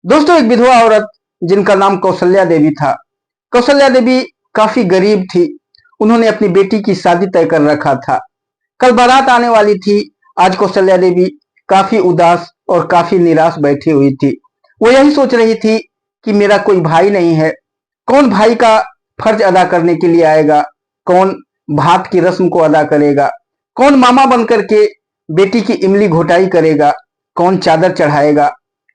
दोस्तों, एक विधवा औरत जिनका नाम कौशल्या देवी था। कौशल्या देवी काफी गरीब थी। उन्होंने अपनी बेटी की शादी तय कर रखा था। कल बारात आने वाली थी। आज कौशल्या देवी काफी उदास और काफी निराश बैठी हुई थी। वो यही सोच रही थी कि मेरा कोई भाई नहीं है। कौन भाई का फर्ज अदा करने के लिए आएगा? कौन भात की रस्म को अदा करेगा? कौन मामा बनकर के बेटी की इमली घोटाई करेगा? कौन चादर चढ़ाएगा?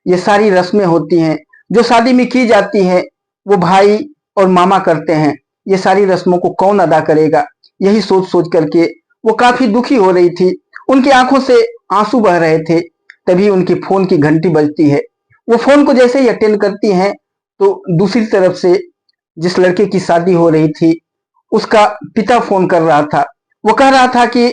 ये सारी रस्में होती हैं जो शादी में की जाती हैं। वो भाई और मामा करते हैं। ये सारी रस्मों को कौन अदा करेगा? यही सोच सोच करके वो काफी दुखी हो रही थी। उनकी आंखों से आंसू बह रहे थे। तभी उनकी फोन की घंटी बजती है। वो फोन को जैसे ही अटेंड करती हैं तो दूसरी तरफ से जिस लड़के की शादी हो रही थी उसका पिता फोन कर रहा था। वो कह रहा था कि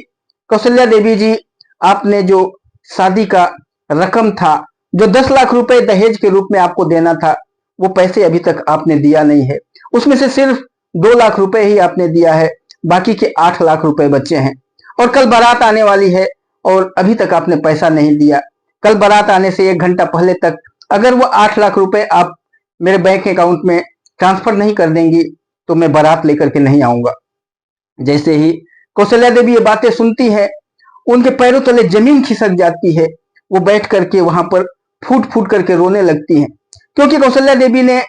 कौशल्या देवी जी, आपने जो शादी का रकम था, जो 10 लाख रुपए दहेज के रूप में आपको देना था, वो पैसे अभी तक आपने दिया नहीं है। उसमें से सिर्फ 2 लाख रुपए ही आपने दिया है। बाकी के 8 लाख रुपए बचे हैं। और कल बारात आने वाली है और अभी तक आपने पैसा नहीं दिया। कल बारात आने से 1 घंटा पहले तक अगर वो 8 लाख रुपए आप मेरे बैंक अकाउंट में ट्रांसफर नहीं कर देंगी तो मैं बारात लेकर के नहीं आऊंगा। जैसे ही कौशल्या देवी ये बातें सुनती है, उनके पैरों तले जमीन खिसक जाती है। वो बैठ करके वहां पर फूट फूट करके रोने लगती हैं, क्योंकि कौशल्या देवी ने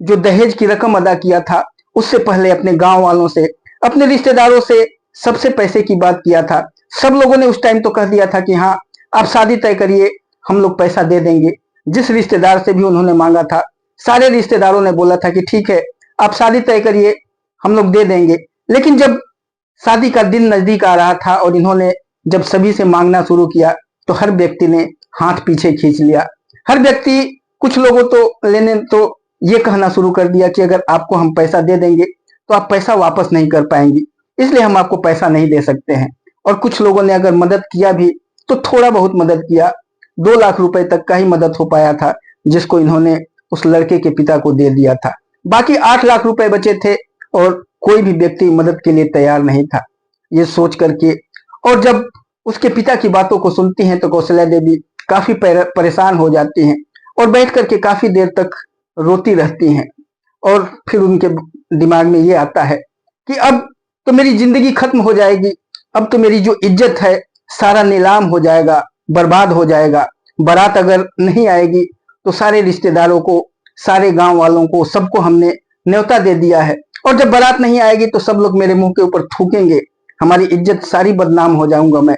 जो दहेज की रकम अदा किया था उससे पहले अपने गांव वालों से, अपने रिश्तेदारों से सबसे पैसे की बात किया था। सब लोगों ने उस टाइम तो कह दिया था कि हाँ, आप शादी तय करिए, हम लोग पैसा दे देंगे। जिस रिश्तेदार से भी उन्होंने मांगा था, सारे रिश्तेदारों ने बोला था कि ठीक है, आप शादी तय करिए, हम लोग दे देंगे। लेकिन जब शादी का दिन नजदीक आ रहा था और इन्होंने जब सभी से मांगना शुरू किया तो हर व्यक्ति ने हाथ पीछे खींच लिया। हर व्यक्ति, कुछ लोगों तो लेने तो ये कहना शुरू कर दिया कि अगर आपको हम पैसा दे देंगे तो आप पैसा वापस नहीं कर पाएंगी, इसलिए हम आपको पैसा नहीं दे सकते हैं। और कुछ लोगों ने अगर मदद किया भी तो थोड़ा बहुत मदद किया। 2 लाख रुपए तक का ही मदद हो पाया था, जिसको इन्होंने उस लड़के के पिता को दे दिया था। बाकी 8 लाख रुपए बचे थे और कोई भी व्यक्ति मदद के लिए तैयार नहीं था। ये सोच करके और जब उसके पिता की बातों को सुनती हैं तो कौशल्या देवी काफी परेशान हो जाती हैं और बैठ करके काफी देर तक रोती रहती हैं। और फिर उनके दिमाग में ये आता है कि अब तो मेरी जिंदगी खत्म हो जाएगी। अब तो मेरी जो इज्जत है सारा नीलाम हो जाएगा, बर्बाद हो जाएगा। बारात अगर नहीं आएगी तो सारे रिश्तेदारों को, सारे गांव वालों को, सबको हमने न्योता दे दिया है। और जब बारात नहीं आएगी तो सब लोग मेरे मुंह के ऊपर थूकेंगे, हमारी इज्जत सारी बदनाम हो जाऊंगा मैं।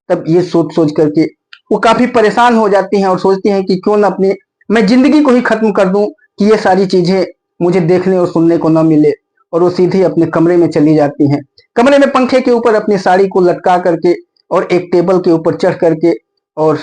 तब ये सोच सोच करके वो काफी परेशान हो जाती हैं और सोचती हैं कि क्यों ना अपनी मैं जिंदगी को ही खत्म कर दूं कि ये सारी चीजें मुझे देखने और सुनने को न मिले। और वो सीधे अपने कमरे में चली जाती हैं। कमरे में पंखे के ऊपर अपनी साड़ी को लटका करके और एक टेबल के ऊपर चढ़ करके और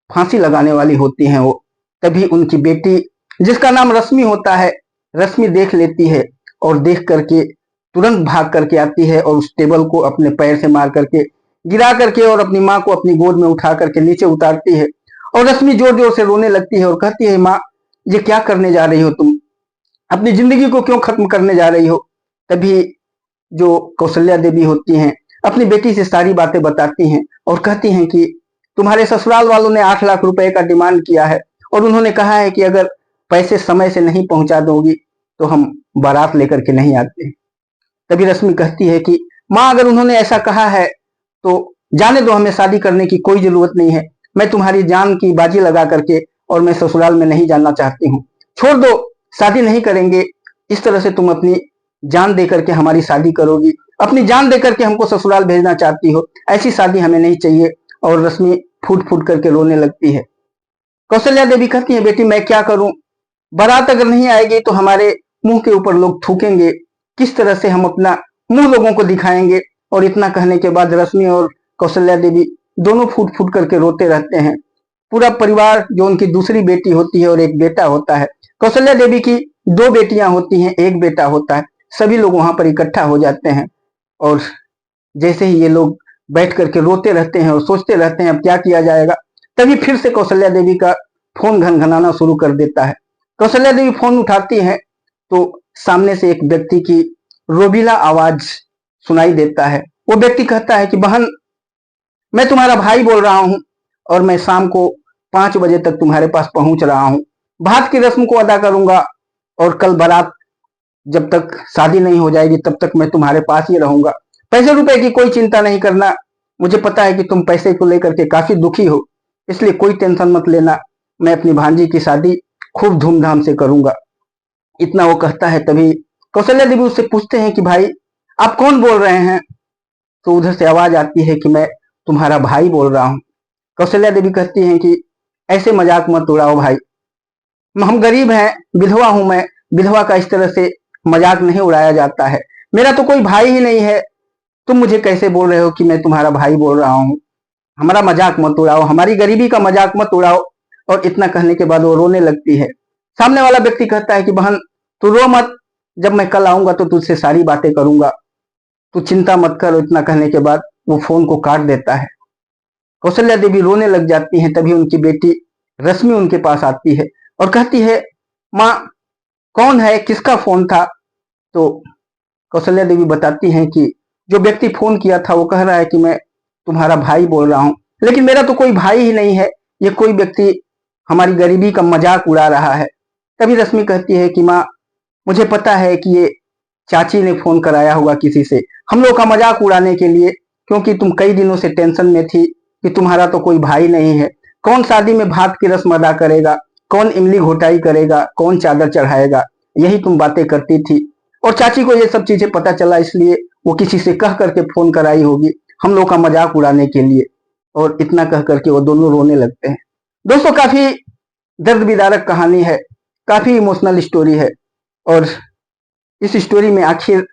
फांसी लगाने वाली होती हैं वो। तभी उनकी बेटी, जिसका नाम रश्मि होता है, रश्मि देख लेती है और देख करके तुरंत भाग करके आती है और उस टेबल को अपने पैर से मार करके गिरा करके और अपनी माँ को अपनी गोद में उठा करके नीचे उतारती है। और रश्मि जोर जोर से रोने लगती है और कहती है, माँ, ये क्या करने जा रही हो तुम? अपनी जिंदगी को क्यों खत्म करने जा रही हो? तभी जो कौशल्या देवी होती हैं अपनी बेटी से सारी बातें बताती हैं और कहती हैं कि तुम्हारे ससुराल वालों ने 8 लाख रुपए का डिमांड किया है और उन्होंने कहा है कि अगर पैसे समय से नहीं पहुंचा दोगी तो हम बारात लेकर के नहीं आते। तभी रश्मि कहती है कि माँ, अगर उन्होंने ऐसा कहा है तो जाने दो, हमें शादी करने की कोई जरूरत नहीं है। मैं तुम्हारी जान की बाजी लगा करके और मैं ससुराल में नहीं जाना चाहती हूँ। छोड़ दो, शादी नहीं करेंगे। इस तरह से तुम अपनी जान दे करके हमारी शादी करोगी, अपनी जान दे करके हमको ससुराल भेजना चाहती हो, ऐसी शादी हमें नहीं चाहिए। और रश्मि फूट फूट करके रोने लगती है। कौशल्या देवी कहती है, बेटी मैं क्या करूं? बारात अगर नहीं आएगी तो हमारे मुंह के ऊपर लोग थूकेंगे, किस तरह से हम अपना मुंह लोगों को दिखाएंगे? और इतना कहने के बाद रश्मि और कौशल्या देवी दोनों फूट फूट करके रोते रहते हैं। पूरा परिवार, जो उनकी दूसरी बेटी होती है और एक बेटा होता है, कौशल्या देवी की 2 बेटियां होती हैं, एक बेटा होता है, सभी लोग वहां पर इकट्ठा हो जाते हैं। और जैसे ही ये लोग बैठ करके रोते रहते हैं और सोचते रहते हैं अब क्या किया जाएगा, तभी फिर से कौशल्या देवी का फोन घनघनाना शुरू कर देता है। कौशल्या देवी फोन उठाती है तो सामने से एक व्यक्ति की रोबीला आवाज सुनाई देता है। वो व्यक्ति कहता है कि बहन, मैं तुम्हारा भाई बोल रहा हूं और मैं शाम को 5 बजे तक तुम्हारे पास पहुंच रहा हूं। बात की रस्म को अदा करूंगा और कल बारात जब तक शादी नहीं हो जाएगी तब तक मैं तुम्हारे पास ही रहूंगा। पैसे रुपए की कोई चिंता नहीं करना। मुझे पता है कि तुम पैसे को लेकर के काफी दुखी हो, इसलिए कोई टेंशन मत लेना। मैं अपनी भांजी की शादी खूब धूमधाम से करूंगा। इतना वो कहता है, तभी कौशल्या देवी उससे पूछते हैं कि भाई आप कौन बोल रहे हैं? तो उधर से आवाज आती है कि मैं तुम्हारा भाई बोल रहा हूँ। कौशल्या देवी कहती हैं कि ऐसे मजाक मत उड़ाओ भाई, हम गरीब हैं, विधवा हूं मैं, विधवा का इस तरह से मजाक नहीं उड़ाया जाता है। मेरा तो कोई भाई ही नहीं है, तुम मुझे कैसे बोल रहे हो कि मैं तुम्हारा भाई बोल रहा हूँ? हमारा मजाक मत उड़ाओ, हमारी गरीबी का मजाक मत उड़ाओ। और इतना कहने के बाद वो रोने लगती है। सामने वाला व्यक्ति कहता है कि बहन तू रो मत, जब मैं कल आऊंगा तो तुझसे सारी बातें करूंगा, तू चिंता मत कर। इतना कहने के बाद वो फोन को काट देता है। कौशल्या देवी रोने लग जाती हैं। तभी उनकी बेटी रश्मि उनके पास आती है और कहती है, माँ कौन है, किसका फोन था? तो कौशल्या देवी बताती हैं कि जो व्यक्ति फोन किया था वो कह रहा है कि मैं तुम्हारा भाई बोल रहा हूँ, लेकिन मेरा तो कोई भाई ही नहीं है, ये कोई व्यक्ति हमारी गरीबी का मजाक उड़ा रहा है। तभी रश्मि कहती है कि माँ मुझे पता है कि ये चाची ने फोन कराया होगा किसी से हम लोग का मजाक उड़ाने के लिए, क्योंकि तुम कई दिनों से टेंशन में थी कि तुम्हारा तो कोई भाई नहीं है, कौन शादी में भात की रस्म अदा करेगा, कौन इमली घोटाई करेगा, कौन चादर चढ़ाएगा, यही तुम बातें करती थी। और चाची को ये सब चीजें पता चला, इसलिए वो किसी से कह करके फोन कराई होगी हम लोग का मजाक उड़ाने के लिए। और इतना कह करके वो दोनों रोने लगते हैं। दोस्तों काफी दर्द विदारक कहानी है, काफी इमोशनल स्टोरी है। और इस स्टोरी में आखिर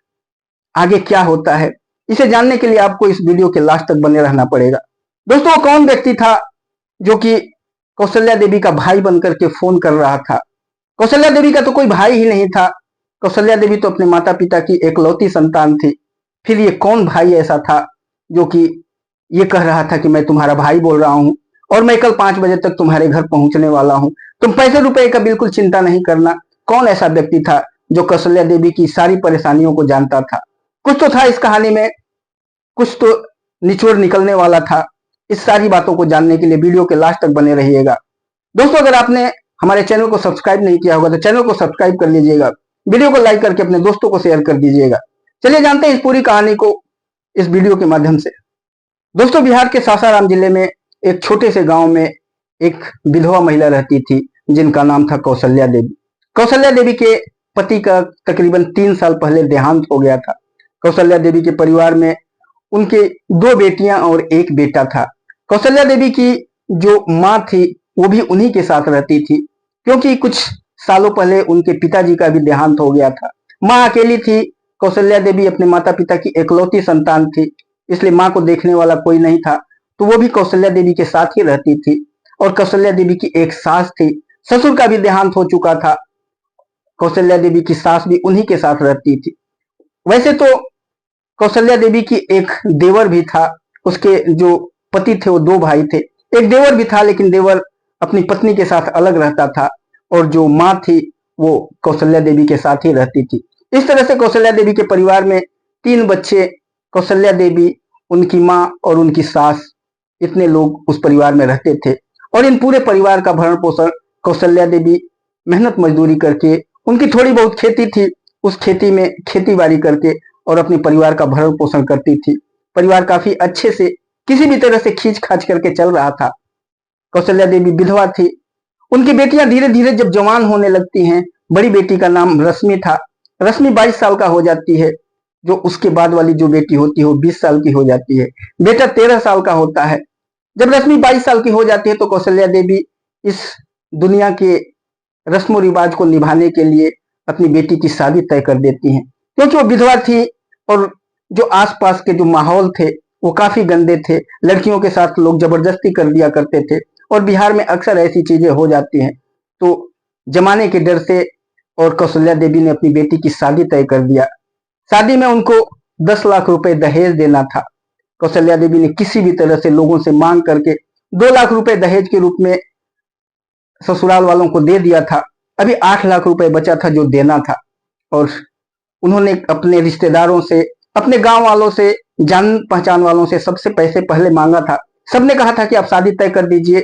आगे क्या होता है, इसे जानने के लिए आपको इस वीडियो के लास्ट तक बने रहना पड़ेगा। दोस्तों वो कौन व्यक्ति था जो कि कौशल्या देवी का भाई बनकर के फोन कर रहा था? कौशल्या देवी का तो कोई भाई ही नहीं था। कौशल्या देवी तो अपने माता पिता की एकलौती संतान थी। फिर ये कौन भाई ऐसा था जो कि ये कह रहा था कि मैं तुम्हारा भाई बोल रहा हूं और मैं कल 5 बजे तक तुम्हारे घर पहुंचने वाला हूं, तुम पैसे रुपए का बिल्कुल चिंता नहीं करना। कौन ऐसा व्यक्ति था जो कौशल्या देवी की सारी परेशानियों को जानता था? कुछ तो था इस कहानी में, कुछ तो निचोड़ निकलने वाला था। इस सारी बातों को जानने के लिए वीडियो के लास्ट तक बने रहिएगा। दोस्तों अगर आपने हमारे चैनल को सब्सक्राइब नहीं किया होगा तो चैनल को सब्सक्राइब कर लीजिएगा, वीडियो को लाइक करके अपने दोस्तों को शेयर कर दीजिएगा। चलिए जानते हैं इस पूरी कहानी को इस वीडियो के माध्यम से। दोस्तों बिहार के सासाराम जिले में एक छोटे से गांव में एक विधवा महिला रहती थी जिनका नाम था कौशल्या देवी। कौशल्या देवी के पति का तकरीबन 3 साल पहले देहांत हो गया था। कौशल्या देवी के परिवार में उनके 2 बेटियां और 1 बेटा था। कौशल्या देवी की जो माँ थी वो भी उन्हीं के साथ रहती थी, क्योंकि कुछ सालों पहले उनके पिताजी का भी देहांत हो गया था। माँ अकेली थी। कौशल्या देवी अपने माता पिता की एकलौती संतान थी, इसलिए माँ को देखने वाला कोई नहीं था, तो वो भी कौशल्या देवी के साथ ही रहती थी। और कौशल्या देवी की एक सास थी, ससुर का भी देहांत हो चुका था। कौशल्या देवी की सास भी उन्हीं के साथ रहती थी। वैसे तो कौशल्या देवी की एक देवर भी था, उसके जो पति थे वो 2 भाई थे। एक देवर भी था, लेकिन देवर अपनी पत्नी के साथ अलग रहता था और जो माँ थी वो कौशल्या देवी के साथ ही रहती थी। इस तरह से कौशल्या देवी के परिवार में 3 बच्चे, कौशल्या देवी, उनकी माँ और उनकी सास, इतने लोग उस परिवार में रहते थे। और इन पूरे परिवार का भरण पोषण कौशल्या देवी मेहनत मजदूरी करके, उनकी थोड़ी बहुत खेती थी, उस खेती में खेती बाड़ी करके और अपने परिवार का भरण पोषण करती थी। परिवार काफी अच्छे से किसी भी तरह से खींच खाच करके चल रहा था। कौशल्या देवी विधवा थी। उनकी बेटियां धीरे धीरे जब जवान होने लगती हैं, बड़ी बेटी का नाम रश्मि था। रश्मि 22 साल का हो जाती है। जो उसके बाद वाली जो बेटी होती है वो 20 साल की हो जाती है। बेटा 13 साल का होता है। जब रश्मि 22 साल की हो जाती है तो कौशल्या देवी इस दुनिया के रस्मो रिवाज को निभाने के लिए अपनी बेटी की शादी तय कर देती हैं, क्योंकि वो विधवा थी और जो आसपास के जो माहौल थे वो काफी गंदे थे। लड़कियों के साथ लोग जबरदस्ती कर दिया करते थे और बिहार में अक्सर ऐसी चीजें हो जाती हैं। तो जमाने के डर से और कौशल्या देवी ने अपनी बेटी की शादी तय कर दिया। शादी में उनको 10 लाख रुपए दहेज देना था। कौशल्या देवी ने किसी भी तरह से लोगों से मांग करके 2 लाख रुपए दहेज के रूप में ससुराल वालों को दे दिया था। अभी 8 लाख रुपए बचा था जो देना था। और उन्होंने अपने रिश्तेदारों से, अपने गांव वालों से, जान पहचान वालों से सबसे पैसे पहले मांगा था। सबने कहा था कि आप शादी तय कर दीजिए,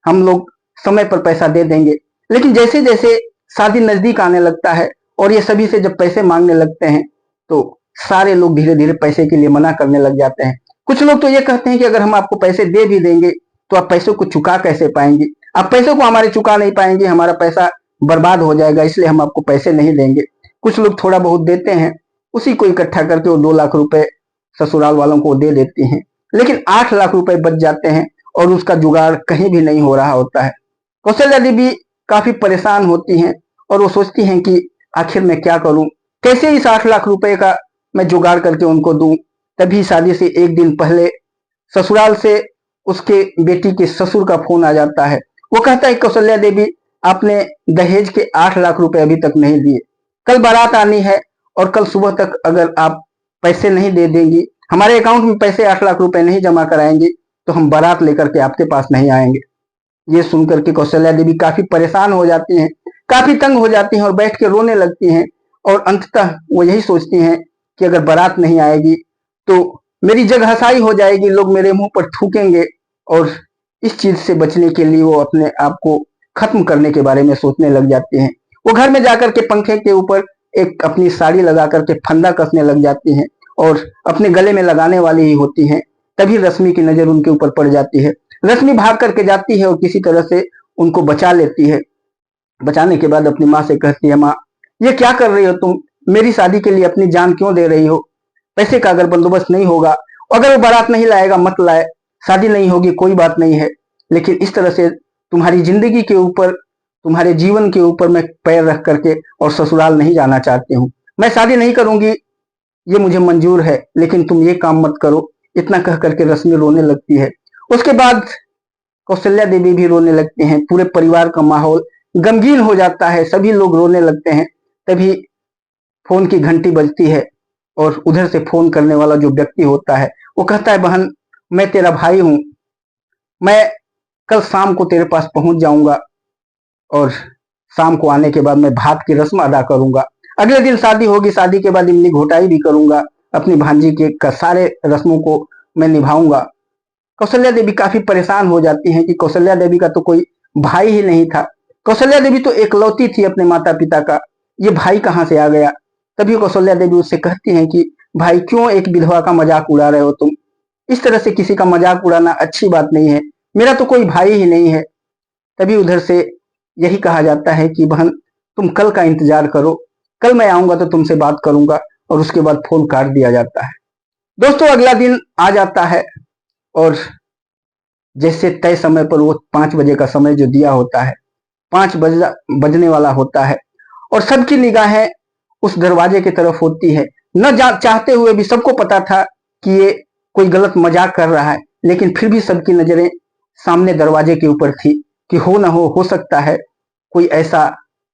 हम लोग समय पर पैसा दे देंगे। लेकिन जैसे जैसे शादी नजदीक आने लगता है और ये सभी से जब पैसे मांगने लगते हैं तो सारे लोग धीरे धीरे पैसे के लिए मना करने लग जाते हैं। कुछ लोग तो ये कहते हैं कि अगर हम आपको पैसे दे भी देंगे तो आप पैसों को चुका कैसे पाएंगे, आप पैसों को हमारे चुका नहीं पाएंगे, हमारा पैसा बर्बाद हो जाएगा, इसलिए हम आपको पैसे नहीं देंगे। कुछ लोग थोड़ा बहुत देते हैं, उसी को इकट्ठा करके वो 2 लाख रुपए ससुराल वालों को दे देती हैं, लेकिन 8 लाख रुपए बच जाते हैं और उसका जुगाड़ कहीं भी नहीं हो रहा होता है। कौशल्या देवी काफी परेशान होती हैं और वो सोचती हैं कि आखिर मैं क्या करूं, कैसे इस 8 लाख रुपए का मैं जुगाड़ करके उनको दूं। तभी शादी से एक दिन पहले ससुराल से उसके बेटी के ससुर का फोन आ जाता है। वो कहता है कौशल्या देवी, आपने दहेज के 8 लाख रुपए अभी तक नहीं दिए, कल बारात आनी है और कल सुबह तक अगर आप पैसे नहीं दे देंगी, हमारे अकाउंट में पैसे 8 लाख रुपए नहीं जमा कराएंगे तो हम बारात लेकर के आपके पास नहीं आएंगे। ये सुनकर के कौशल्या देवी काफी परेशान हो जाती हैं, काफी तंग हो जाती हैं और बैठ के रोने लगती हैं और अंततः वो यही सोचती हैं कि अगर बारात नहीं आएगी तो मेरी जग हसाई हो जाएगी, लोग मेरे मुंह पर थूकेंगे। और इस चीज से बचने के लिए वो अपने आप को खत्म करने के बारे में सोचने लग जाती हैं। वो घर में जाकर के पंखे के ऊपर एक अपनी साड़ी लगा करके फंदा कसने लग जाती हैं और अपने गले में लगाने वाली ही होती हैं। तभी रश्मि की नजर उनके ऊपर पड़ जाती है। रश्मि भाग करके जाती है और किसी तरह से उनको बचा लेती है। बचाने के बाद अपनी माँ से कहती है, माँ ये क्या कर रही हो तुम, मेरी शादी के लिए अपनी जान क्यों दे रही हो, पैसे का अगर बंदोबस्त नहीं होगा, अगर वो बारात नहीं लाएगा मत लाए, शादी नहीं होगी कोई बात नहीं है, लेकिन इस तरह से तुम्हारी जिंदगी के ऊपर, तुम्हारे जीवन के ऊपर मैं पैर रख करके और ससुराल नहीं जाना चाहती हूँ, मैं शादी नहीं करूंगी, ये मुझे मंजूर है, लेकिन तुम ये काम मत करो। इतना कह करके रश्मि रोने लगती है। उसके बाद कौशल्या देवी भी रोने लगते हैं, पूरे परिवार का माहौल गमगीन हो जाता है, सभी लोग रोने लगते हैं। तभी फोन की घंटी बजती है और उधर से फोन करने वाला जो व्यक्ति होता है वो कहता है, बहन मैं तेरा भाई हूं, मैं कल शाम को तेरे पास पहुंच जाऊंगा और शाम को आने के बाद मैं भात की रस्म अदा करूंगा, अगले दिन शादी होगी, शादी के बाद इमली घोटाई भी करूंगा, अपनी भांजी के सारे रस्मों को मैं निभाऊंगा। कौशल्या देवी काफी परेशान हो जाती हैं कि कौशल्या देवी का तो कोई भाई ही नहीं था, कौशल्या देवी तो एकलौती थी अपने माता पिता का, ये भाई कहाँ से आ गया। तभी कौशल्या देवी उससे कहती हैं कि भाई क्यों एक विधवा का मजाक उड़ा रहे हो तुम, इस तरह से किसी का मजाक उड़ाना अच्छी बात नहीं है, मेरा तो कोई भाई ही नहीं है। तभी उधर से यही कहा जाता है कि बहन तुम कल का इंतजार करो, कल मैं आऊंगा तो तुमसे बात करूंगा, और उसके बाद फोन काट दिया जाता है। दोस्तों अगला दिन आ जाता है और जैसे तय समय पर वो 5 बजे का समय जो दिया होता है, 5 बजने वाला होता है और सबकी निगाहें उस दरवाजे की तरफ होती है। न चाहते हुए भी सबको पता था कि ये कोई गलत मजाक कर रहा है, लेकिन फिर भी सबकी नजरें सामने दरवाजे के ऊपर थी कि हो ना हो सकता है कोई ऐसा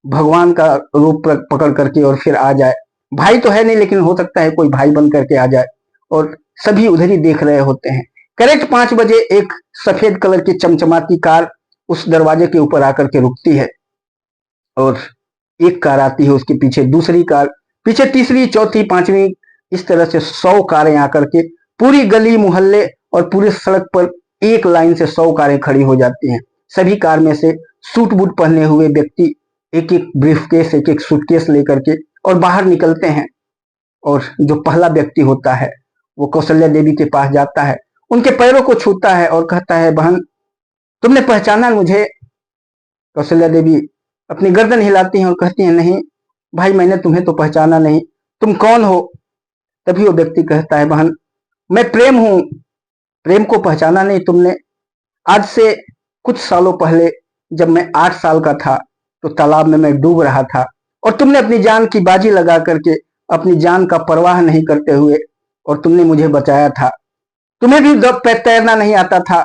भगवान का रूप पकड़ करके और फिर आ जाए। भाई तो है नहीं, लेकिन हो सकता है कोई भाई बन करके आ जाए, और सभी उधर ही देख रहे होते हैं। करेक्ट 5 बजे एक सफेद कलर की चमचमाती कार उस दरवाजे के ऊपर आकर के रुकती है और एक कार आती है, उसके पीछे दूसरी कार, पीछे तीसरी, चौथी, पांचवी, इस तरह से 100 कारें आकर के पूरी गली मोहल्ले और पूरी सड़क पर एक लाइन से 100 कारें खड़ी हो जाती हैं। सभी कार में से सूट बूट पहने हुए व्यक्ति एक एक ब्रीफकेस, एक एक सूटकेस लेकर के और बाहर निकलते हैं। और जो पहला व्यक्ति होता है वो कौशल्या देवी के पास जाता है, उनके पैरों को छूता है और कहता है, बहन तुमने पहचाना मुझे। कौशल्या देवी अपनी गर्दन हिलाती हैं और कहती हैं, नहीं भाई मैंने तुम्हें तो पहचाना नहीं, तुम कौन हो। तभी वो व्यक्ति कहता है, बहन मैं प्रेम हूं, प्रेम को पहचाना नहीं तुमने। आज से कुछ सालों पहले जब मैं 8 साल का था तो तालाब में मैं डूब रहा था और तुमने अपनी जान की बाजी लगा करके अपनी जान का परवाह नहीं करते हुए और तुमने मुझे बचाया था। तुम्हें भी तैरना नहीं आता था,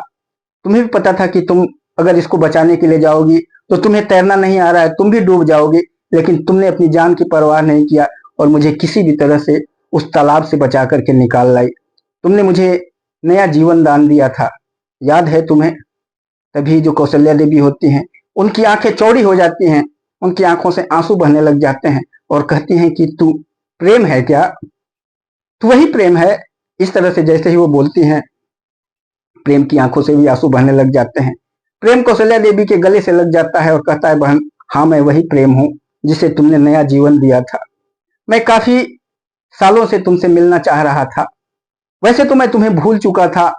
तुम्हें भी पता था कि तुम अगर इसको बचाने के लिए जाओगी तो तुम्हें तैरना नहीं आ रहा है, तुम भी डूब जाओगे, लेकिन तुमने अपनी जान की परवाह नहीं किया और मुझे किसी भी तरह से उस तालाब से बचा करके निकाल लाई। तुमने मुझे नया जीवन दान दिया था, याद है तुम्हें। तभी जो कौशल्या देवी होती हैं उनकी आंखें चौड़ी हो जाती हैं, उनकी आंखों से आंसू बहने लग जाते हैं और कहती हैं कि तू प्रेम है क्या, तू वही प्रेम है। इस तरह से जैसे ही वो बोलती हैं प्रेम की आंखों से भी आंसू बहने लग जाते हैं। प्रेम कौशल्या देवी के गले से लग जाता है और कहता है, बहन हाँ, मैं वही प्रेम हूँ जिसे तुमने नया जीवन दिया था। मैं काफी सालों से तुमसे मिलना चाह रहा था। वैसे तो मैं तुम्हें भूल चुका था।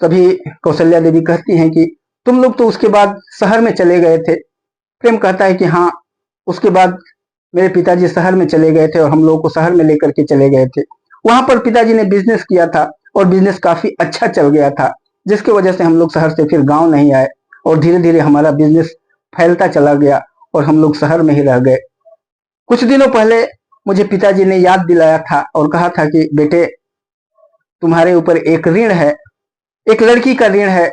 तभी कौशल्या देवी कहती हैं कि तुम लोग तो उसके बाद शहर में चले गए थे। प्रेम कहता है कि हाँ, उसके बाद मेरे पिताजी शहर में चले गए थे और हम लोगों को शहर में लेकर के चले गए थे। वहां पर पिताजी ने बिजनेस किया था और बिजनेस काफी अच्छा चल गया था, जिसकी वजह से हम लोग शहर से फिर गांव नहीं आए और धीरे धीरे हमारा बिजनेस फैलता चला गया और हम लोग शहर में ही रह गए। कुछ दिनों पहले मुझे पिताजी ने याद दिलाया था और कहा था कि बेटे, तुम्हारे ऊपर एक ऋण है, एक लड़की का ऋण है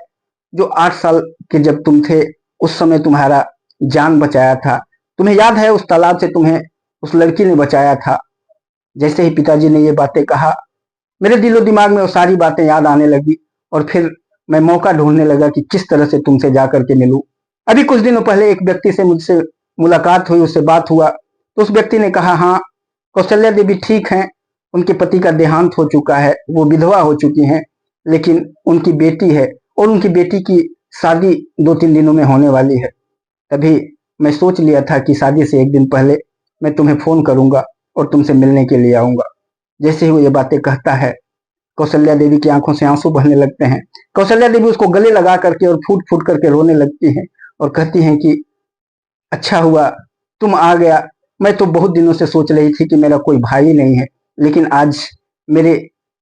जो 8 साल के जब तुम थे उस समय तुम्हारा जान बचाया था। तुम्हें याद है उस तालाब से तुम्हें उस लड़की ने बचाया था। जैसे ही पिताजी ने ये बातें कहा, मेरे दिलो दिमाग में वो सारी बातें याद आने लगी और फिर मैं मौका ढूंढने लगा कि किस तरह से तुमसे जा करके मिलूं। अभी कुछ दिनों पहले एक व्यक्ति से मुझसे मुलाकात हुई, उससे बात हुआ तो उस व्यक्ति ने कहा, हाँ, कौशल्या देवी ठीक हैं, उनके पति का देहांत हो चुका है, वो विधवा हो चुकी हैं, लेकिन उनकी बेटी है और उनकी बेटी की शादी 2-3 दिनों में होने वाली है। तभी मैं सोच लिया था कि शादी से एक दिन पहले मैं तुम्हें फोन करूंगा और तुमसे मिलने के लिए आऊंगा। जैसे ही वो ये बातें कहता है, कौशल्या देवी की आंखों से आंसू बहने लगते हैं। कौशल्या देवी उसको गले लगा करके और फूट फूट करके रोने लगती हैं और कहती हैं कि अच्छा हुआ तुम आ गया। मैं तो बहुत दिनों से सोच रही थी कि मेरा कोई भाई नहीं है, लेकिन आज मेरे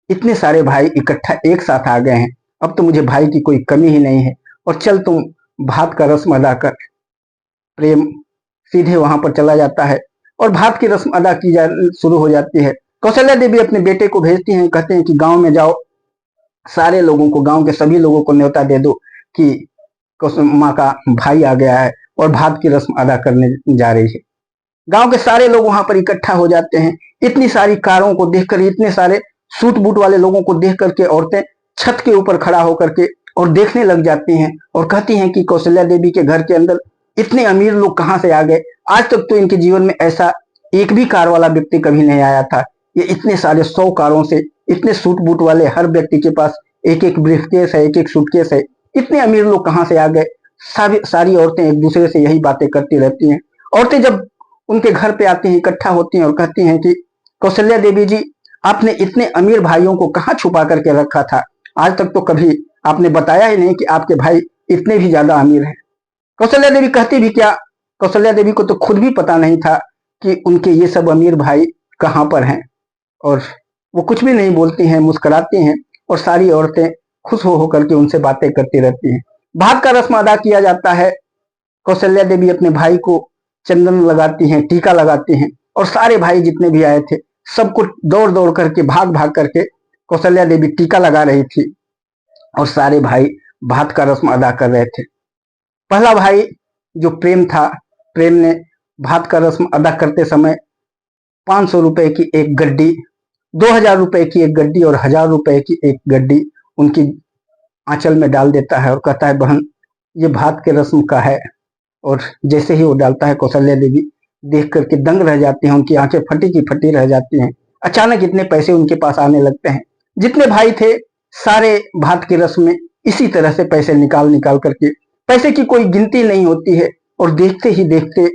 इतने सारे भाई इकट्ठा एक साथ आ गए हैं। अब तो मुझे भाई की कोई कमी ही नहीं है। और चल तुम भात का रस्म अदा कर। प्रेम सीधे वहां पर चला जाता है और भात की रस्म अदा की जा शुरू हो जाती है। कौशल्या देवी अपने बेटे को भेजती हैं, कहते हैं कि गांव में जाओ, सारे लोगों को, गांव के सभी लोगों को न्योता दे दो कि माँ का भाई आ गया है और भात की रस्म अदा करने जा रही है। गांव के सारे लोग वहां पर इकट्ठा हो जाते हैं। इतनी सारी कारों को देखकर, इतने सारे सूट बूट वाले लोगों को देख करके औरतें छत के ऊपर खड़ा होकर के और देखने लग जाती हैं और कहती हैं कि कौशल्या देवी के घर के अंदर इतने अमीर लोग कहां से आ गए। आज तक तो इनके जीवन में ऐसा एक भी कार वाला व्यक्ति कभी नहीं आया था। ये इतने सारे 100 कारों से, इतने सूट बूट वाले, हर व्यक्ति के पास एक एक ब्रीफकेस है, एक एक सूटकेस है। इतने अमीर लोग कहां से आ गए। सारी औरतें एक दूसरे से यही बातें करती रहती हैं। औरतें जब उनके घर पे आती हैं, इकट्ठा होती हैं और कहती हैं कि कौशल्या देवी जी, आपने इतने अमीर भाइयों को कहाँ छुपा करके रखा था। आज तक तो कभी आपने बताया ही नहीं कि आपके भाई इतने भी ज्यादा अमीर हैं। कौशल्या देवी कहती भी क्या, कौशल्या देवी को तो खुद भी पता नहीं था कि उनके ये सब अमीर भाई कहाँ पर हैं। और वो कुछ भी नहीं बोलती हैं, मुस्कुराती हैं और सारी औरतें खुश हो होकर के उनसे बातें करती रहती हैं। भात का रस्म अदा किया जाता है। कौशल्या देवी अपने भाई को चंदन लगाती हैं, टीका लगाती हैं और सारे भाई जितने भी आए थे सबको दौड़ दौड़ करके, भाग भाग करके कौशल्या देवी टीका लगा रही थी और सारे भाई भात का रस्म अदा कर रहे थे। पहला भाई जो प्रेम था, प्रेम ने भात का रस्म अदा करते समय 500 रुपए की एक गड्डी, 2000 रुपए की एक गड्डी और 1000 रुपए की एक गड्डी उनकी आंचल में डाल देता है और कहता है, बहन, ये भात के रस्म का है। और जैसे ही वो डालता है, कौशल्या देवी देख करके दंग रह जाती हैं, उनकी आंखें फटी की फटी रह जाती हैं। अचानक इतने पैसे उनके पास आने लगते हैं। जितने भाई थे सारे भात की रस्म में इसी तरह से पैसे निकाल निकाल करके, पैसे की कोई गिनती नहीं होती है और देखते ही देखते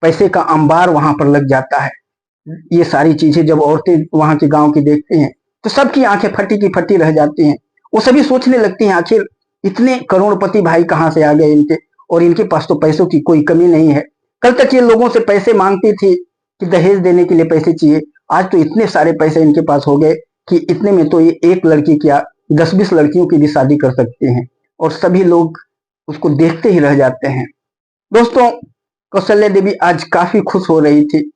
पैसे का अंबार वहां पर लग जाता है। ये सारी चीजें जब औरतें वहां के गांव की देखती हैं तो सबकी आंखें फटी की फटी रह जाती हैं। वो सभी सोचने लगती हैं, आखिर इतने करोड़पति भाई कहां से आ गए इनके, और इनके पास तो पैसों की कोई कमी नहीं है। कल तक ये लोगों से पैसे मांगती थी कि दहेज देने के लिए पैसे चाहिए, आज तो इतने सारे पैसे इनके पास हो गए कि इतने में तो ये एक लड़की क्या 10-20 लड़कियों की भी शादी कर सकते हैं। और सभी लोग उसको देखते ही रह जाते हैं। दोस्तों, कौशल्या देवी आज काफी खुश हो रही थी।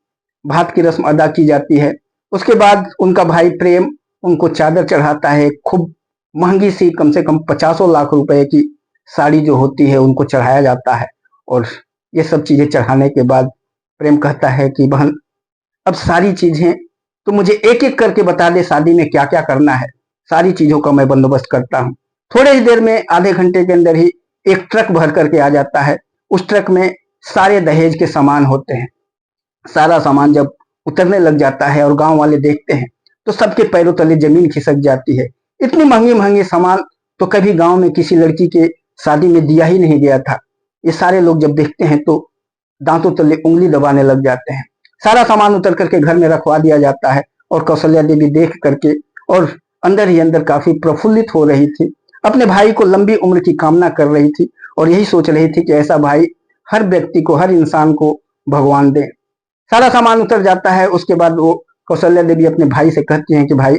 भात की रस्म अदा की जाती है। उसके बाद उनका भाई प्रेम उनको चादर चढ़ाता है। खूब महंगी सी, कम से कम 50 लाख रुपए की साड़ी जो होती है उनको चढ़ाया जाता है। और ये सब चीजें चढ़ाने के बाद प्रेम कहता है कि बहन, अब सारी चीजें तो मुझे एक एक करके बता दे, शादी में क्या क्या करना है। सारी चीजों का मैं बंदोबस्त करता हूँ। थोड़े ही देर में, आधे घंटे के अंदर ही एक ट्रक भर करके आ जाता है। उस ट्रक में सारे दहेज के सामान होते हैं। सारा सामान जब उतरने लग जाता है और गांव वाले देखते हैं तो सबके पैरों तले जमीन खिसक जाती है। इतनी महंगी महंगी सामान तो कभी गांव में किसी लड़की के शादी में दिया ही नहीं गया था। ये सारे लोग जब देखते हैं तो दांतों तले उंगली दबाने लग जाते हैं। सारा सामान उतर करके घर में रखवा दिया जाता है और कौशल्या देवी देख करके और अंदर ही अंदर काफी प्रफुल्लित हो रही थी। अपने भाई को लंबी उम्र की कामना कर रही थी और यही सोच रही थी कि ऐसा भाई हर व्यक्ति को, हर इंसान को भगवान दे। सारा सामान उतर जाता है। उसके बाद वो कौशल्या देवी अपने भाई से कहती हैं कि भाई,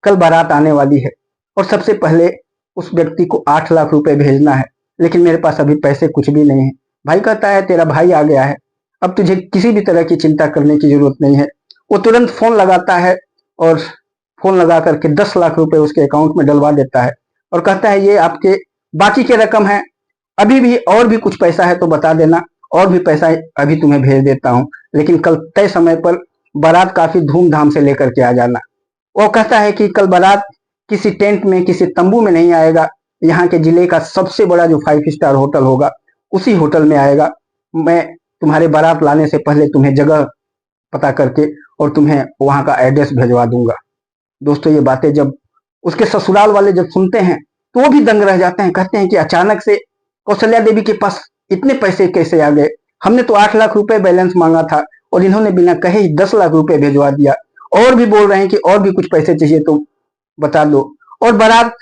कल बारात आने वाली है और सबसे पहले उस व्यक्ति को 8 लाख रुपए भेजना है, लेकिन मेरे पास अभी पैसे कुछ भी नहीं है। भाई कहता है तेरा भाई आ गया है, अब तुझे किसी भी तरह की चिंता करने की जरूरत नहीं है। वो तुरंत फोन लगाता है और फोन लगा करके 10 लाख रुपए उसके अकाउंट में डलवा देता है और कहता है ये आपके बाकी के रकम है, अभी भी और भी कुछ पैसा है तो बता देना, और भी पैसा अभी तुम्हें भेज देता हूँ, लेकिन कल तय समय पर बारात काफी धूमधाम से लेकर के आ जाना। वो कहता है कि कल बारात किसी टेंट में, किसी तंबू में नहीं आएगा, यहाँ के जिले का सबसे बड़ा जो 5 स्टार होटल होगा उसी होटल में आएगा। मैं तुम्हारे बारात लाने से पहले तुम्हें जगह पता करके और तुम्हें वहां का एड्रेस भेजवा दूंगा। दोस्तों, ये बातें जब उसके ससुराल वाले जब सुनते हैं तो वो भी दंग रह जाते हैं। कहते हैं कि अचानक से कौशल्या देवी के पास इतने पैसे कैसे आ गए? हमने तो 8 लाख रुपए बैलेंस मांगा था और इन्होंने बिना कहे ही 10 लाख रुपए भेजवा दिया, और भी बोल रहे हैं कि और भी कुछ पैसे चाहिए तो बता दो। और बारात,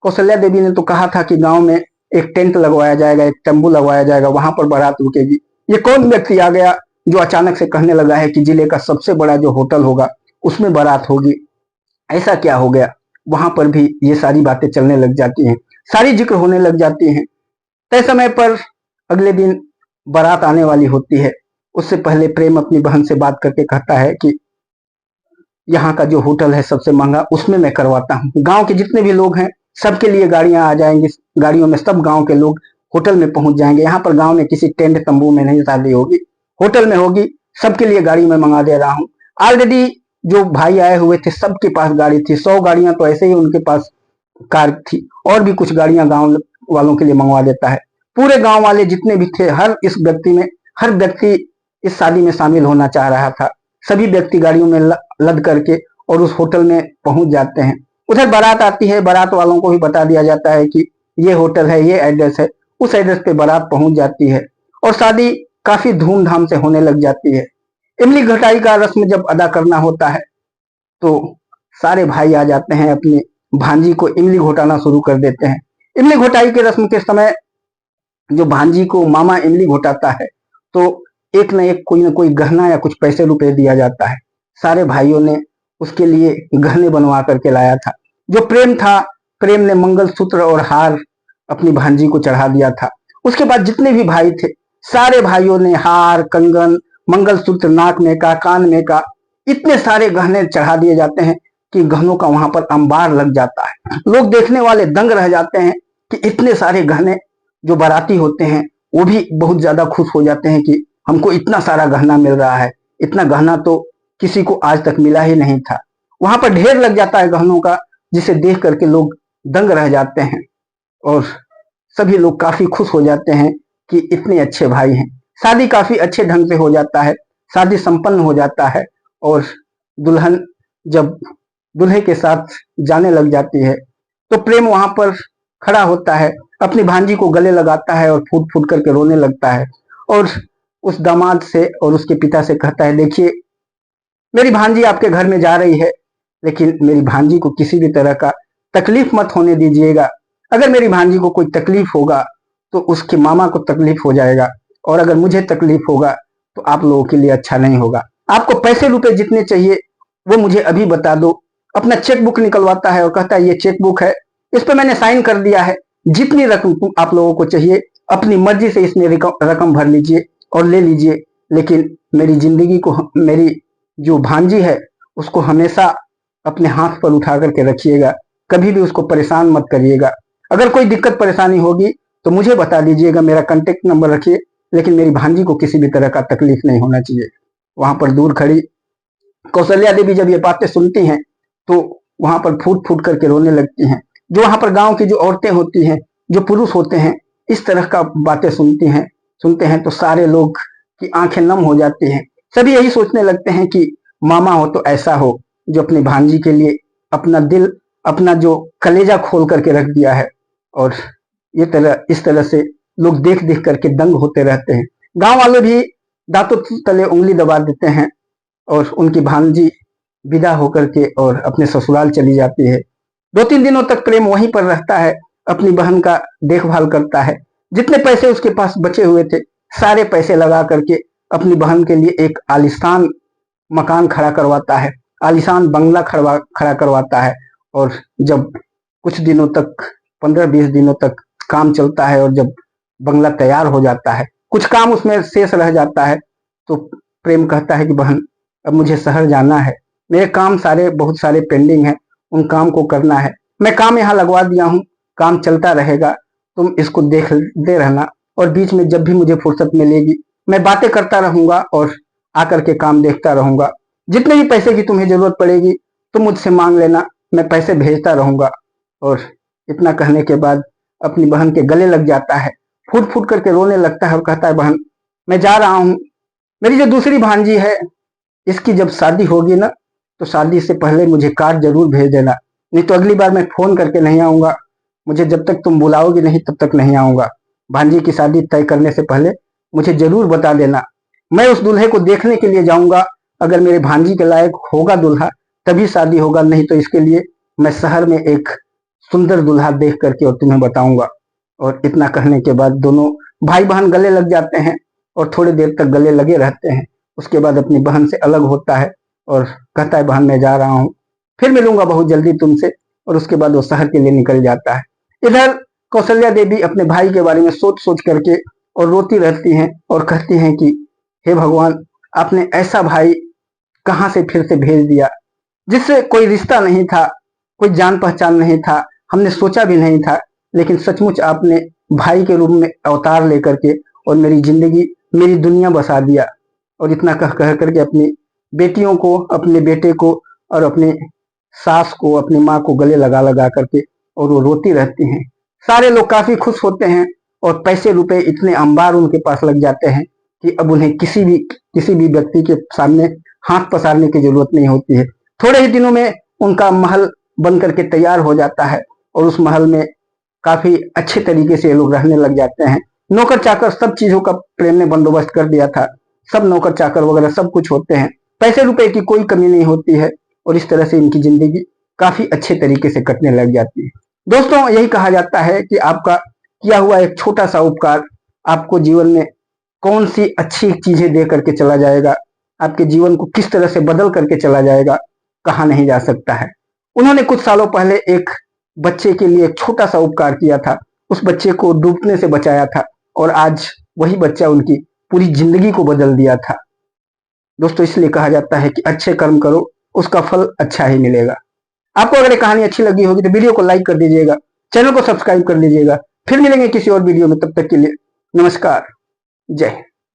कौशल्या देवी ने तो कहा था कि गांव में एक टेंट लगवाया जाएगा, एक तंबू लगवाया जाएगा, वहां पर बारात रुकेगी। ये कौन व्यक्ति आ गया जो अचानक से कहने लगा है कि जिले का सबसे बड़ा जो होटल होगा उसमें बारात होगी? ऐसा क्या हो गया? वहां पर भी ये सारी बातें चलने लग जाती हैं, सारी जिक्र होने लग जाती हैं। तय समय पर अगले दिन बारात आने वाली होती है। उससे पहले प्रेम अपनी बहन से बात करके कहता है कि यहाँ का जो होटल है सबसे महंगा, उसमें मैं करवाता हूँ। गांव के जितने भी लोग हैं सबके लिए गाड़ियां आ जाएंगी, गाड़ियों में सब गांव के लोग होटल में पहुंच जाएंगे। यहाँ पर गांव में किसी टेंट तंबू में नहीं शादी होगी, होटल में होगी। सबके लिए गाड़ी में मंगा दे रहा हूँ। ऑलरेडी जो भाई आए हुए थे सबके पास गाड़ी थी, 100 गाड़ियां तो ऐसे ही उनके पास कार थी, और भी कुछ गाड़ियां गांव वालों के लिए मंगवा देता है। पूरे गांव वाले जितने भी थे, हर व्यक्ति इस शादी में शामिल होना चाह रहा था। सभी व्यक्ति गाड़ियों में लद करके और उस होटल में पहुंच जाते हैं। उधर बारात आती है, बारात वालों को भी बता दिया जाता है कि ये होटल है, ये एड्रेस है। उस एड्रेस पे बारात पहुंच जाती है और शादी काफी धूमधाम से होने लग जाती है। इमली घटाई का रस्म जब अदा करना होता है तो सारे भाई आ जाते हैं, अपनी भांजी को इमली घोटाना शुरू कर देते हैं। इमली घोटाई के रस्म के समय जो भांजी को मामा इमली घोटाता है तो एक न कोई गहना या कुछ पैसे रुपए दिया जाता है। सारे भाइयों ने उसके लिए गहने बनवा करके लाया था। जो प्रेम था, प्रेम ने मंगलसूत्र और हार अपनी भांजी को चढ़ा दिया था। उसके बाद जितने भी भाई थे सारे भाइयों ने हार, कंगन, मंगलसूत्र, नाक में का, कान में का, इतने सारे गहने चढ़ा दिए जाते हैं कि गहनों का वहां पर अंबार लग जाता है। लोग देखने वाले दंग रह जाते हैं कि इतने सारे गहने। जो बाराती होते हैं वो भी बहुत ज्यादा खुश हो जाते हैं कि हमको इतना सारा गहना मिल रहा है। इतना गहना तो किसी को आज तक मिला ही नहीं था। वहां पर ढेर लग जाता है गहनों का, जिसे देख करके लोग दंग रह जाते हैं और सभी लोग काफी खुश हो जाते हैं कि इतने अच्छे भाई हैं। शादी काफी अच्छे ढंग से हो जाता है, शादी संपन्न हो जाता है और दुल्हन जब दूल्हे के साथ जाने लग जाती है तो प्रेम वहां पर खड़ा होता है, अपनी भांजी को गले लगाता है और फूट फूट करके रोने लगता है और उस दामाद से और उसके पिता से कहता है, देखिए मेरी भांजी आपके घर में जा रही है, लेकिन मेरी भांजी को किसी भी तरह का तकलीफ मत होने दीजिएगा। अगर मेरी भांजी को कोई तकलीफ होगा तो उसके मामा को तकलीफ हो जाएगा, और अगर मुझे तकलीफ होगा तो आप लोगों के लिए अच्छा नहीं होगा। आपको पैसे रुपए जितने चाहिए वो मुझे अभी बता दो। अपना चेक बुक निकलवाता है और कहता है ये चेक बुक है, इस पर मैंने साइन कर दिया है। जितनी रकम आप लोगों को चाहिए अपनी मर्जी से इसमें रकम भर लीजिए और ले लीजिए, लेकिन मेरी जिंदगी को, मेरी जो भांजी है उसको हमेशा अपने हाथ पर उठा करके रखिएगा, कभी भी उसको परेशान मत करिएगा। अगर कोई दिक्कत परेशानी होगी तो मुझे बता दीजिएगा, मेरा कांटेक्ट नंबर रखिए, लेकिन मेरी भांजी को किसी भी तरह का तकलीफ नहीं होना चाहिए। वहां पर दूर खड़ी कौशल्या देवी जब ये बातें सुनती हैं तो वहां पर फूट फूट करके रोने लगती हैं। जो वहां पर गांव की जो औरतें होती हैं, जो पुरुष होते हैं, इस तरह का बातें सुनते हैं तो सारे लोग की आंखें नम हो जाती हैं। सभी यही सोचने लगते हैं कि मामा हो तो ऐसा हो जो अपनी भांजी के लिए अपना दिल, अपना जो कलेजा खोल करके रख दिया है। और इस तरह से लोग देख देख करके दंग होते रहते हैं। गांव वाले भी दांतों तले उंगली दबा देते हैं और उनकी भांजी विदा होकर के और अपने ससुराल चली जाती है। 2-3 दिनों तक प्रेम वहीं पर रहता है, अपनी बहन का देखभाल करता है। जितने पैसे उसके पास बचे हुए थे सारे पैसे लगा करके अपनी बहन के लिए एक आलीशान मकान खड़ा करवाता है, आलीशान बंगला खड़ा करवाता है। और जब कुछ दिनों तक 15-20 दिनों तक काम चलता है और जब बंगला तैयार हो जाता है, कुछ काम उसमें शेष रह जाता है, तो प्रेम कहता है कि बहन अब मुझे शहर जाना है, मेरे काम बहुत सारे पेंडिंग हैं, उन काम को करना है। मैं काम यहाँ लगवा दिया हूँ, काम चलता रहेगा, तुम इसको देखते रहना और बीच में जब भी मुझे फुर्सत मिलेगी मैं बातें करता रहूंगा और आकर के काम देखता रहूंगा। जितने भी पैसे की तुम्हें जरूरत पड़ेगी तुम मुझसे मांग लेना, मैं पैसे भेजता रहूंगा। और इतना कहने के बाद अपनी बहन के गले लग जाता है, फूट फूट करके रोने लगता है और कहता है बहन मैं जा रहा हूँ, मेरी जो दूसरी भांजी है इसकी जब शादी होगी ना तो शादी से पहले मुझे कार्ड जरूर भेज देना, नहीं तो अगली बार मैं फोन करके नहीं आऊंगा, मुझे जब तक तुम बुलाओगी नहीं तब तक नहीं आऊंगा। भांजी की शादी तय करने से पहले मुझे जरूर बता देना, मैं उस दूल्हे को देखने के लिए जाऊंगा, अगर मेरे भांजी के लायक होगा दूल्हा तभी शादी होगा, नहीं तो इसके लिए मैं शहर में एक सुंदर दूल्हा देख करके और तुम्हें बताऊंगा। और इतना कहने के बाद दोनों भाई बहन गले लग जाते हैं और थोड़ी देर तक गले लगे रहते हैं। उसके बाद अपनी बहन से अलग होता है और कहता है बहन मैं जा रहा हूँ, फिर मिलूंगा बहुत जल्दी तुमसे। और उसके बाद वो शहर के लिए निकल जाता है। इधर कौशल्या देवी अपने भाई के बारे में सोच सोच करके और रोती रहती हैं और कहती हैं कि हे भगवान, आपने ऐसा भाई कहां से फिर से भेज दिया जिससे कोई रिश्ता नहीं था, कोई जान पहचान नहीं था, हमने सोचा भी नहीं था, लेकिन सचमुच आपने भाई के रूप में अवतार लेकर के और मेरी जिंदगी मेरी दुनिया बसा दिया। और इतना कह करके अपनी बेटियों को, अपने बेटे को और अपने सास को, अपनी माँ को गले लगा लगा करके और वो रोती रहती हैं। सारे लोग काफी खुश होते हैं और पैसे रुपए इतने अंबार उनके पास लग जाते हैं कि अब उन्हें किसी भी व्यक्ति के सामने हाथ पसारने की जरूरत नहीं होती है। थोड़े ही दिनों में उनका महल बन करके तैयार हो जाता है और उस महल में काफी अच्छे तरीके से ये लोग रहने लग जाते हैं। नौकर चाकर सब चीजों का प्रेम ने बंदोबस्त कर दिया था, सब नौकर चाकर वगैरह सब कुछ होते हैं, पैसे रुपए की कोई कमी नहीं होती है और इस तरह से इनकी जिंदगी काफी अच्छे तरीके से कटने लग जाती है। दोस्तों यही कहा जाता है कि आपका किया हुआ एक छोटा सा उपकार आपको जीवन में कौन सी अच्छी चीजें दे करके चला जाएगा, आपके जीवन को किस तरह से बदल करके चला जाएगा, कहा नहीं जा सकता है। उन्होंने कुछ सालों पहले एक बच्चे के लिए एक छोटा सा उपकार किया था, उस बच्चे को डूबने से बचाया था और आज वही बच्चा उनकी पूरी जिंदगी को बदल दिया था। दोस्तों इसलिए कहा जाता है कि अच्छे कर्म करो, उसका फल अच्छा ही मिलेगा। आपको अगर ये कहानी अच्छी लगी होगी तो वीडियो को लाइक कर दीजिएगा, चैनल को सब्सक्राइब कर लीजिएगा। फिर मिलेंगे किसी और वीडियो में, तब तक के लिए नमस्कार, जय हिंद।